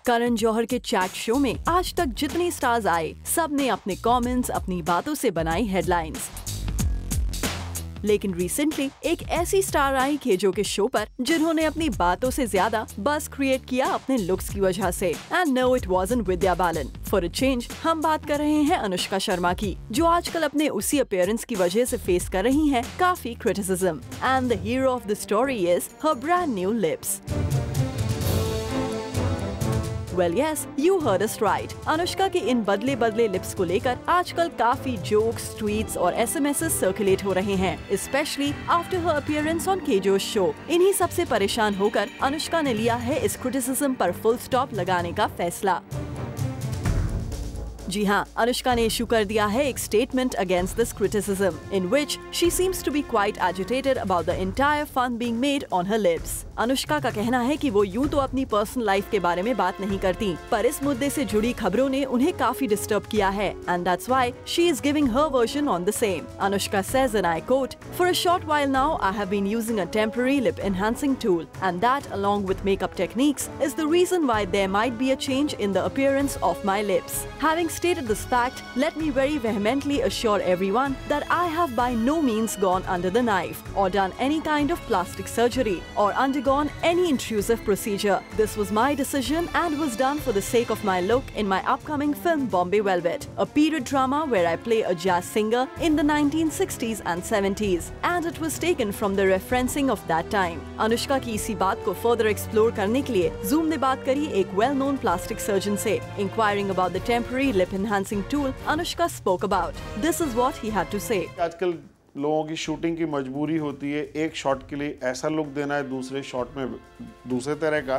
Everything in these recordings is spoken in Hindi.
करण जौहर के चैट शो में आज तक जितने स्टार्स आए, सब ने अपने कमेंट्स, अपनी बातों से बनाई हेडलाइंस। लेकिन रिसेंटली एक ऐसी स्टार आई केजो के शो पर जिन्होंने अपनी बातों से ज्यादा बस क्रिएट किया अपने लुक्स की वजह से। And no, it wasn't Vidya Balan. For a change हम बात कर रहे हैं अनुष्का शर्मा की, जो आजकल अपने उसी अपीयरेंस की वजह से फेस कर रही हैं काफी criticism. And the hero of the story is her brand new lips. Well yes, you heard us right. Anushka के इन बदले बदले लिप्स को लेकर आजकल काफी जोक्स, ट्वीट्स और एसएमएसेस सर्कुलेट हो रहे हैं, specially after her appearance on KJo show. इन्हीं सबसे परेशान होकर अनुष्का ने लिया है इस क्रिटिसिज्म पर फुल स्टॉप लगाने का फैसला। जी हाँ, अनुष्का ने इशू कर दिया है एक statement against this criticism, in which she seems to be quite agitated about the entire fun being made on her lips. Anushka का कहना है कि वो यूं तो अपनी पर्सनल लाइफ के बारे में बात नहीं करती, पर इस मुद्दे से जुड़ी खबरों ने उन्हें काफी डिस्टर्ब किया है, and that's why she is giving her version on the same. Anushka says, and I quote, "For a short while now, I have been using a temporary lip enhancing tool, and that, along with makeup techniques, is the reason why there might be a change in the appearance of my lips. Having stated this fact, let me very vehemently assure everyone that I have by no means gone under the knife or done any kind of plastic surgery or undergone any intrusive procedure. This was my decision and was done for the sake of my look in my upcoming film Bombay Velvet, a period drama where I play a jazz singer in the 1960s and 70s, and it was taken from the referencing of that time." Anushka की इसी बात को फर्दर एक्सप्लोर करने के लिए Zoom ने बात करी एक वेल नोन प्लास्टिक सर्जन से। Inquiring about the temporary lip enhancing tool, Anushka spoke about. This is what he had to say. आजकल लोगों की शूटिंग की मजबूरी होती है, एक शॉट के लिए ऐसा लुक देना है, दूसरे शॉट में दूसरे तरह का।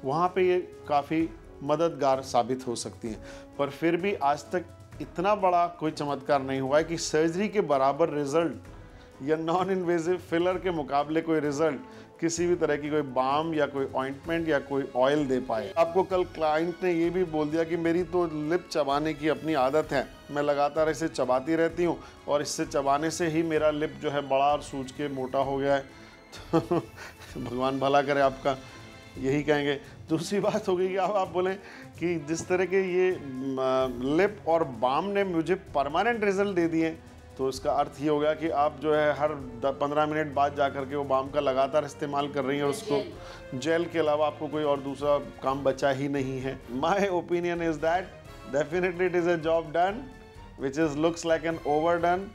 वहाँ पे ये काफ़ी मददगार साबित हो सकती हैं, पर फिर भी आज तक इतना बड़ा कोई चमत्कार नहीं हुआ है कि सर्जरी के बराबर रिजल्ट या नॉन इन्वेजिव फिलर के मुकाबले कोई रिजल्ट किसी भी तरह की कोई बाम या कोई ऑइंटमेंट या कोई ऑयल दे पाए। आपको कल क्लाइंट ने ये भी बोल दिया कि मेरी तो लिप चबाने की अपनी आदत है, मैं लगातार इसे चबाती रहती हूँ और इससे चबाने से ही मेरा लिप जो है बड़ा और सूज के मोटा हो गया है। तो भगवान भला करे आपका, यही कहेंगे। दूसरी बात हो गई कि अब आप बोलें कि जिस तरह के ये लिप और बाम ने मुझे परमानेंट रिजल्ट दे दिए, तो इसका अर्थ ये हो गया कि आप जो है हर 15 मिनट बाद जा कर के वो बाम का लगातार इस्तेमाल कर रही हैं, और उसको जेल के अलावा आपको कोई और दूसरा काम बचा ही नहीं है। My opinion is that definitely it is a job done which is looks like an overdone.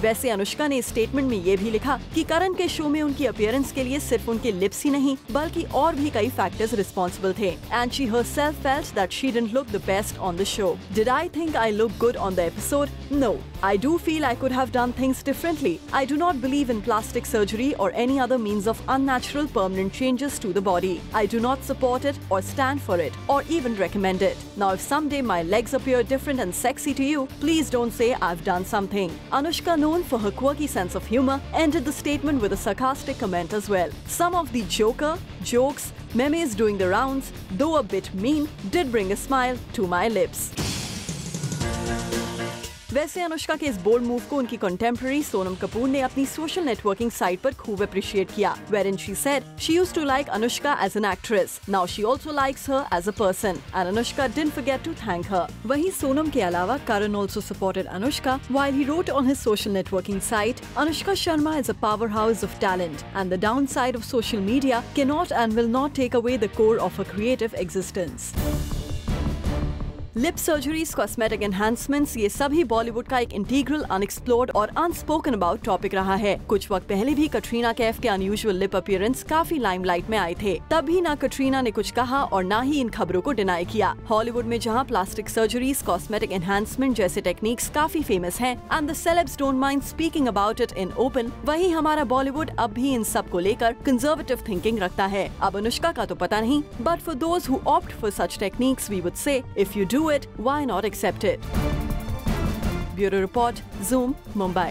वैसे अनुष्का ने इस स्टेटमेंट में ये भी लिखा कि करण के शो में उनकी अपीयरेंस के लिए सिर्फ उनके लिप्स ही नहीं बल्कि और भी कई फैक्टर्स रिस्पॉन्सिबल थे, and she herself felt that she didn't look the best on the show. Did I think I looked good on the episode? No. I do feel I could have done things differently. I do not believe in plastic surgery or any other means of unnatural permanent changes to the body. I do not support it or stand for it or even recommend it. Now if someday my legs appear different and sexy to you, please don't say I've done something. Anushka, known for her quirky sense of humor, ended the statement with a sarcastic comment as well. Some of the jokes, memes doing the rounds, though a bit mean, did bring a smile to my lips. वैसे अनुष्का के इस बोल्ड मूव को उनकी कंटेम्पररी सोनम कपूर ने अपनी सोशल नेटवर्किंग साइट पर खूब अप्रिशिएट किया, wherein she said she used to like Anushka as an actress. Now she also likes her as a person, and Anushka didn't forget to thank her. वहीं सोनम के अलावा Karan also supported Anushka while he wrote on his social networking site, "Anushka Sharma is a powerhouse of talent, and the downside of social media cannot and will not take away the core of her creative existence." Lip surgeries, cosmetic enhancements, ये सभी बॉलीवुड का एक इंटीग्रल, अनएक्सप्लोर्ड और अनस्पोकन अबाउट टॉपिक रहा है। कुछ वक्त पहले भी कटरीना कैफ के अनयूजुअल लिप अपीयरेंस काफी लाइमलाइट में आए थे। तब भी ना कटरीना ने कुछ कहा और ना ही इन खबरों को डिनाई किया। हॉलीवुड में जहां प्लास्टिक सर्जरीज, कॉस्मेटिक एनहांसमेंट जैसे टेक्निक्स काफी फेमस हैं and the celebs don't mind speaking about it in open, वहीं हमारा बॉलीवुड अब भी इन सब को लेकर कंजर्वेटिव थिंकिंग रखता है। अब अनुष्का का तो पता नहीं, but for those who opt for such techniques we would say, if you do it, why not accept it? Bureau Report, Zoom, Mumbai.